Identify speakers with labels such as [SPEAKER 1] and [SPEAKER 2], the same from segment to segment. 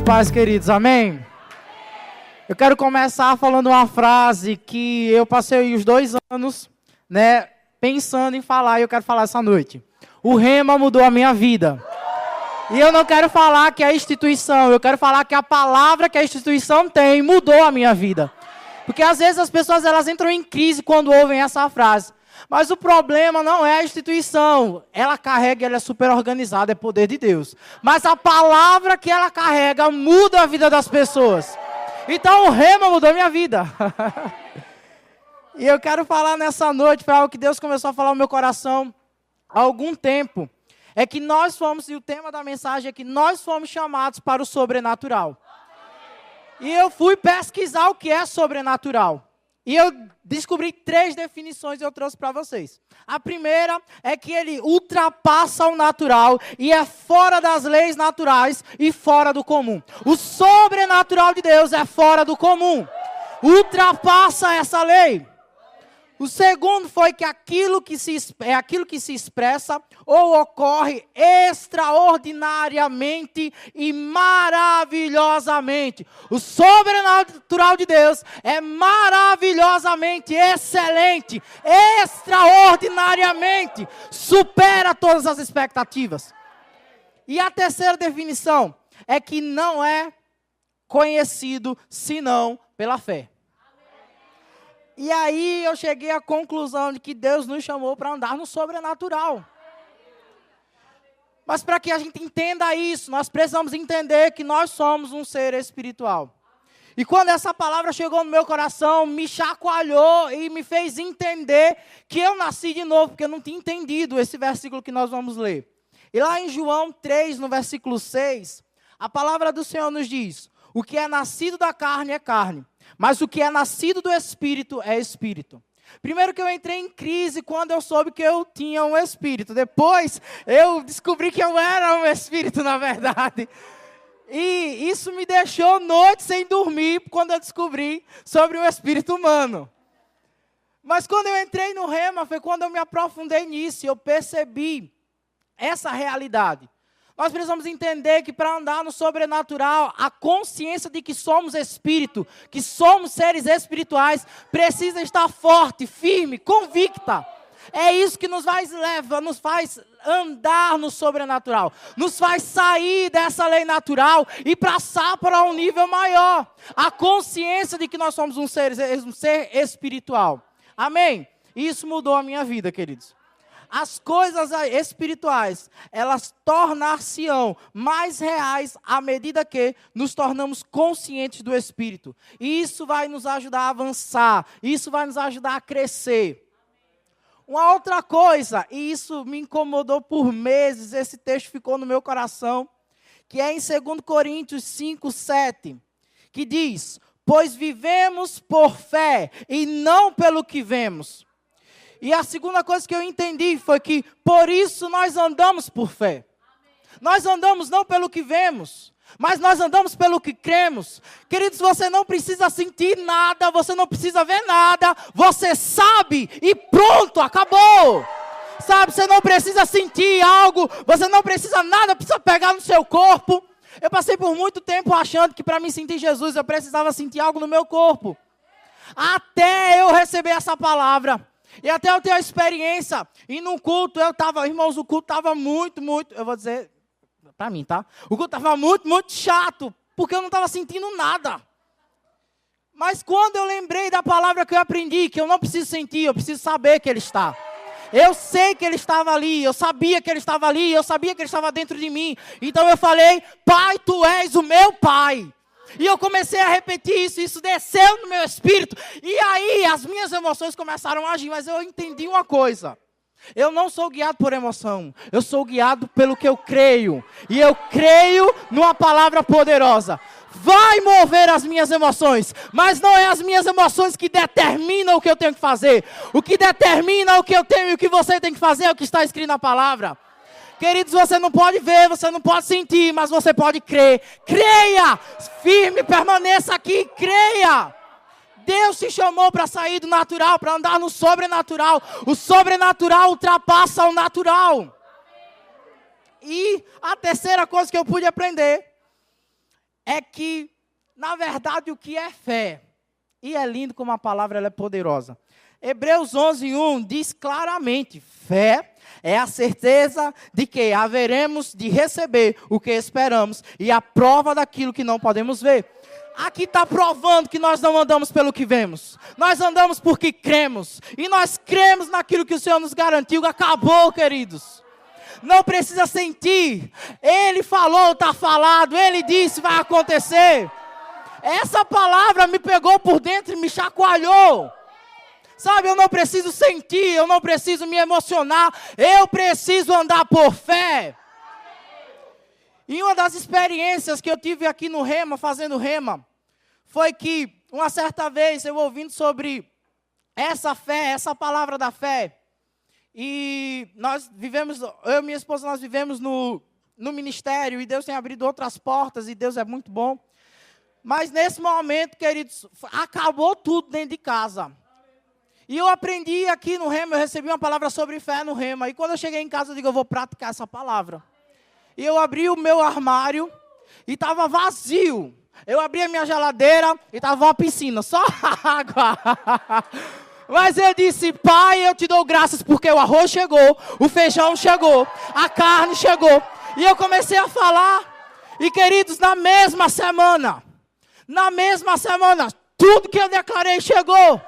[SPEAKER 1] paz, queridos, amém? Eu quero começar falando uma frase que eu passei os 2 anos, pensando em falar e eu quero falar essa noite. O Rema mudou a minha vida. E eu não quero falar que a instituição, eu quero falar que a palavra que a instituição tem mudou a minha vida. Porque às vezes as pessoas elas entram em crise quando ouvem essa frase. Mas o problema não é a instituição. Ela carrega, ela é super organizada, é poder de Deus. Mas a palavra que ela carrega muda a vida das pessoas. Então o Rema mudou minha vida. E eu quero falar nessa noite, foi algo que Deus começou a falar no meu coração há algum tempo. É que nós fomos, e o tema da mensagem é que nós fomos chamados para o sobrenatural. E eu fui pesquisar o que é sobrenatural. E eu descobri 3 definições e eu trouxe para vocês. A primeira é que ele ultrapassa o natural e é fora das leis naturais e fora do comum. O sobrenatural de Deus é fora do comum. Ultrapassa essa lei. O segundo foi que aquilo que se expressa ou ocorre extraordinariamente e maravilhosamente. O sobrenatural de Deus é maravilhosamente excelente, extraordinariamente, supera todas as expectativas. E a terceira definição é que não é conhecido senão pela fé. E aí eu cheguei à conclusão de que Deus nos chamou para andar no sobrenatural. Mas para que a gente entenda isso, nós precisamos entender que nós somos um ser espiritual. E quando essa palavra chegou no meu coração, me chacoalhou e me fez entender que eu nasci de novo, porque eu não tinha entendido esse versículo que nós vamos ler. E lá em João 3, no versículo 6, a palavra do Senhor nos diz: o que é nascido da carne é carne, mas o que é nascido do Espírito é Espírito. Primeiro que eu entrei em crise quando eu soube que eu tinha um Espírito. Depois eu descobri que eu era um Espírito, na verdade. E isso me deixou noite sem dormir quando eu descobri sobre o Espírito humano. Mas quando eu entrei no Rema, foi quando eu me aprofundei nisso e eu percebi essa realidade. Nós precisamos entender que para andar no sobrenatural, a consciência de que somos espírito, que somos seres espirituais, precisa estar forte, firme, convicta. É isso que nos faz andar no sobrenatural. Nos faz sair dessa lei natural e passar para um nível maior. A consciência de que nós somos um ser espiritual. Amém? Isso mudou a minha vida, queridos. As coisas espirituais, elas tornar-se-ão mais reais à medida que nos tornamos conscientes do Espírito. E isso vai nos ajudar a avançar, isso vai nos ajudar a crescer. Uma outra coisa, e isso me incomodou por meses, esse texto ficou no meu coração, que é em 2 Coríntios 5, 7, que diz: pois vivemos por fé e não pelo que vemos. E a segunda coisa que eu entendi foi que, por isso, nós andamos por fé. Nós andamos não pelo que vemos, mas nós andamos pelo que cremos. Queridos, você não precisa sentir nada, você não precisa ver nada, você sabe e pronto, acabou. Sabe, você não precisa sentir algo, você não precisa nada, precisa pegar no seu corpo. Eu passei por muito tempo achando que para me sentir Jesus, eu precisava sentir algo no meu corpo. Até eu receber essa palavra. E até eu ter a experiência, e no culto irmãos, o culto estava muito, eu vou dizer, para mim, tá? O culto estava muito chato, porque eu não estava sentindo nada. Mas quando eu lembrei da palavra que eu aprendi, que eu não preciso sentir, eu preciso saber que Ele está. Eu sei que Ele estava ali, eu sabia que Ele estava ali, eu sabia que Ele estava dentro de mim. Então eu falei: Pai, Tu és o meu Pai. E eu comecei a repetir isso desceu no meu espírito. E aí as minhas emoções começaram a agir. Mas eu entendi uma coisa. Eu não sou guiado por emoção. Eu sou guiado pelo que eu creio. E eu creio numa palavra poderosa. Vai mover as minhas emoções. Mas não é as minhas emoções que determinam o que eu tenho que fazer. O que determina o que eu tenho e o que você tem que fazer é o que está escrito na palavra. Queridos, você não pode ver, você não pode sentir, mas você pode crer. Creia! Firme, permaneça aqui, creia! Deus te chamou para sair do natural, para andar no sobrenatural. O sobrenatural ultrapassa o natural. E a terceira coisa que eu pude aprender é que, na verdade, o que é fé? E é lindo como a palavra ela é poderosa. Hebreus 11:1 diz claramente, fé é a certeza de que haveremos de receber o que esperamos e a prova daquilo que não podemos ver. Aqui está provando que nós não andamos pelo que vemos. Nós andamos porque cremos. E nós cremos naquilo que o Senhor nos garantiu. Acabou, queridos. Não precisa sentir. Ele falou, está falado. Ele disse, vai acontecer. Essa palavra me pegou por dentro e me chacoalhou. Sabe, eu não preciso sentir, eu não preciso me emocionar. Eu preciso andar por fé. E uma das experiências que eu tive aqui no Rema, fazendo Rema, foi que uma certa vez eu ouvindo sobre essa fé, essa palavra da fé, e nós vivemos, eu e minha esposa, nós vivemos no ministério, e Deus tem abrido outras portas, e Deus é muito bom. Mas nesse momento, queridos, acabou tudo dentro de casa. E eu aprendi aqui no Rema, eu recebi uma palavra sobre fé no Rema, e quando eu cheguei em casa, eu digo, eu vou praticar essa palavra. E eu abri o meu armário e estava vazio. Eu abri a minha geladeira e estava uma piscina, só água. Mas eu disse, Pai, eu te dou graças porque o arroz chegou, o feijão chegou, a carne chegou. E eu comecei a falar. E queridos, na mesma semana, tudo que eu declarei chegou.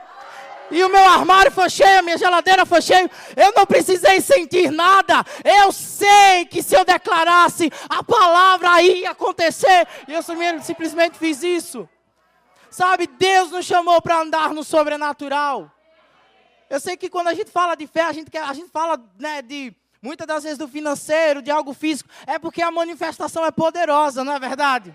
[SPEAKER 1] E o meu armário foi cheio, a minha geladeira foi cheia. Eu não precisei sentir nada. Eu sei que se eu declarasse, a palavra ia acontecer. E eu simplesmente fiz isso. Sabe, Deus nos chamou para andar no sobrenatural. Eu sei que quando a gente fala de fé, a gente fala, né, de muitas das vezes do financeiro, de algo físico. É porque a manifestação é poderosa, não é verdade?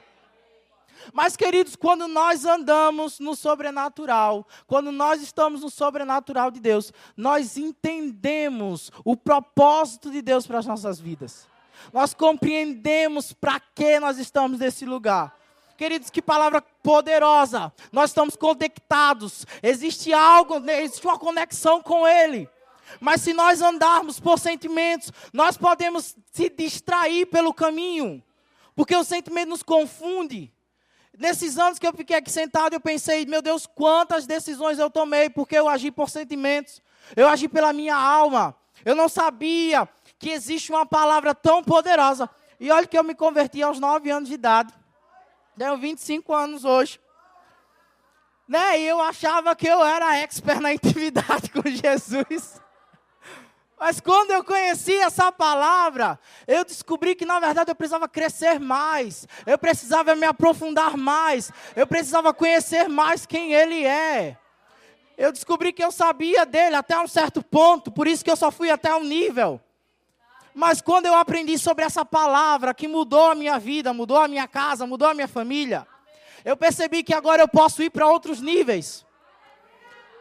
[SPEAKER 1] Mas, queridos, quando nós andamos no sobrenatural, quando nós estamos no sobrenatural de Deus, nós entendemos o propósito de Deus para as nossas vidas. Nós compreendemos para que nós estamos nesse lugar. Queridos, que palavra poderosa. Nós estamos conectados. Existe algo, existe uma conexão com Ele. Mas se nós andarmos por sentimentos, nós podemos se distrair pelo caminho. Porque o sentimento nos confunde. Nesses anos que eu fiquei aqui sentado, eu pensei, meu Deus, quantas decisões eu tomei, porque eu agi por sentimentos, eu agi pela minha alma. Eu não sabia que existe uma palavra tão poderosa. E olha que eu me converti aos 9 anos de idade. Tenho 25 anos hoje. Né? E eu achava que eu era expert na intimidade com Jesus. Mas quando eu conheci essa palavra, eu descobri que na verdade eu precisava crescer mais. Eu precisava me aprofundar mais. Eu precisava conhecer mais quem Ele é. Eu descobri que eu sabia dele até um certo ponto, por isso que eu só fui até um nível. Mas quando eu aprendi sobre essa palavra que mudou a minha vida, mudou a minha casa, mudou a minha família, eu percebi que agora eu posso ir para outros níveis.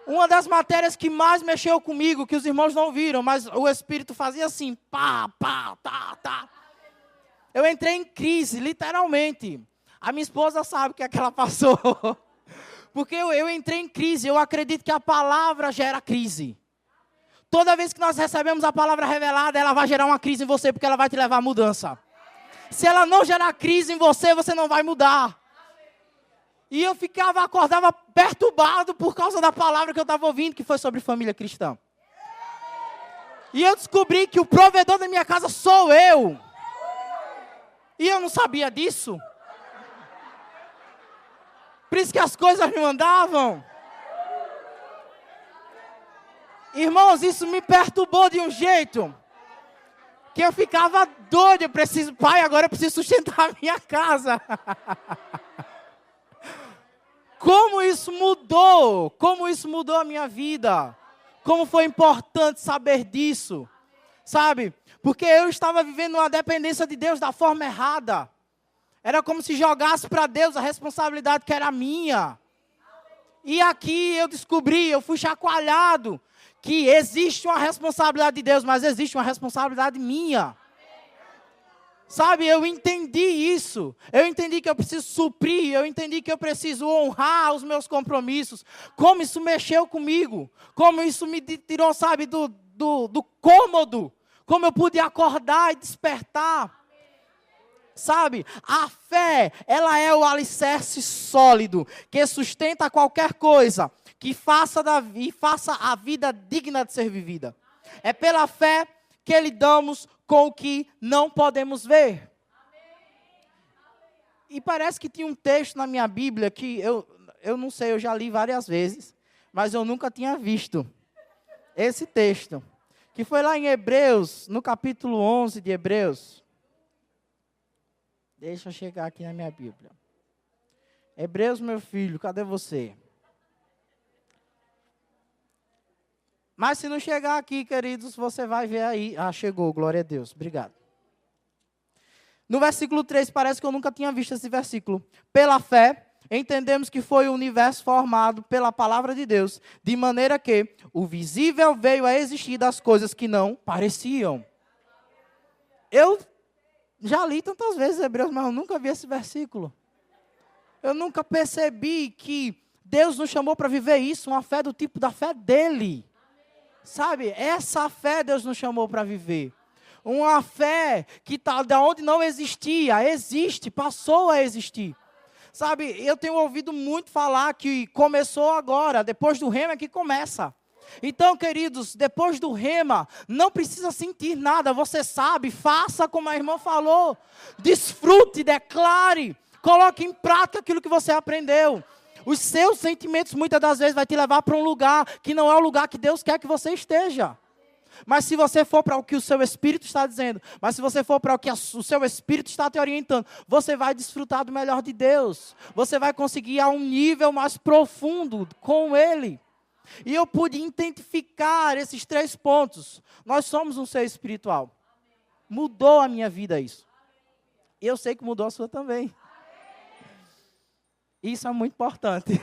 [SPEAKER 1] Uma das matérias que mais mexeu comigo, que os irmãos não viram, mas o Espírito fazia assim, pá, pá, tá, tá. Eu entrei em crise, literalmente. A minha esposa sabe o que é que ela passou. Porque eu entrei em crise, eu acredito que a palavra gera crise. Toda vez que nós recebemos a palavra revelada, ela vai gerar uma crise em você, porque ela vai te levar à mudança. Se ela não gerar crise em você, você não vai mudar. E eu acordava perturbado por causa da palavra que eu estava ouvindo, que foi sobre família cristã. E eu descobri que o provedor da minha casa sou eu. E eu não sabia disso. Por isso que as coisas não andavam. Irmãos, isso me perturbou de um jeito que eu ficava doido. Pai, agora eu preciso sustentar a minha casa. Como isso mudou a minha vida. Como foi importante saber disso. Sabe? Porque eu estava vivendo uma dependência de Deus da forma errada. Era como se jogasse para Deus a responsabilidade que era minha. E aqui eu descobri, eu fui chacoalhado, que existe uma responsabilidade de Deus, mas existe uma responsabilidade minha. Sabe, eu entendi isso. Eu entendi que eu preciso suprir, eu entendi que eu preciso honrar os meus compromissos. Como isso mexeu comigo. Como isso me tirou, sabe, do cômodo. Como eu pude acordar e despertar. Sabe, a fé, ela é o alicerce sólido que sustenta qualquer coisa, que faça a vida digna de ser vivida. É pela fé que lidamos com o que não podemos ver. E parece que tinha um texto na minha Bíblia que eu não sei, eu já li várias vezes, mas eu nunca tinha visto esse texto, que foi lá em Hebreus, no capítulo 11 de Hebreus. Deixa eu chegar aqui na minha Bíblia. Hebreus, meu filho, cadê você? Mas se não chegar aqui, queridos, você vai ver aí. Ah, chegou, glória a Deus, obrigado. No versículo 3, parece que eu nunca tinha visto esse versículo. Pela fé, entendemos que foi o universo formado pela palavra de Deus, de maneira que o visível veio a existir das coisas que não pareciam. Eu já li tantas vezes Hebreus, mas eu nunca vi esse versículo. Eu nunca percebi que Deus nos chamou para viver isso, uma fé do tipo da fé dele. Sabe, essa fé Deus nos chamou para viver. Uma fé que está de onde não existia, existe, passou a existir. Sabe, eu tenho ouvido muito falar que começou agora, depois do rema é que começa. Então, queridos, depois do rema, não precisa sentir nada, você sabe, faça como a irmã falou. Desfrute, declare, coloque em prática aquilo que você aprendeu. Os seus sentimentos muitas das vezes vai te levar para um lugar que não é o lugar que Deus quer que você esteja. Mas se você for para o que o seu Espírito está dizendo, mas se você for para o que o seu Espírito está te orientando, você vai desfrutar do melhor de Deus. Você vai conseguir ir a um nível mais profundo com Ele. E eu pude identificar esses 3 pontos. Nós somos um ser espiritual. Mudou a minha vida isso. E eu sei que mudou a sua também. Isso é muito importante.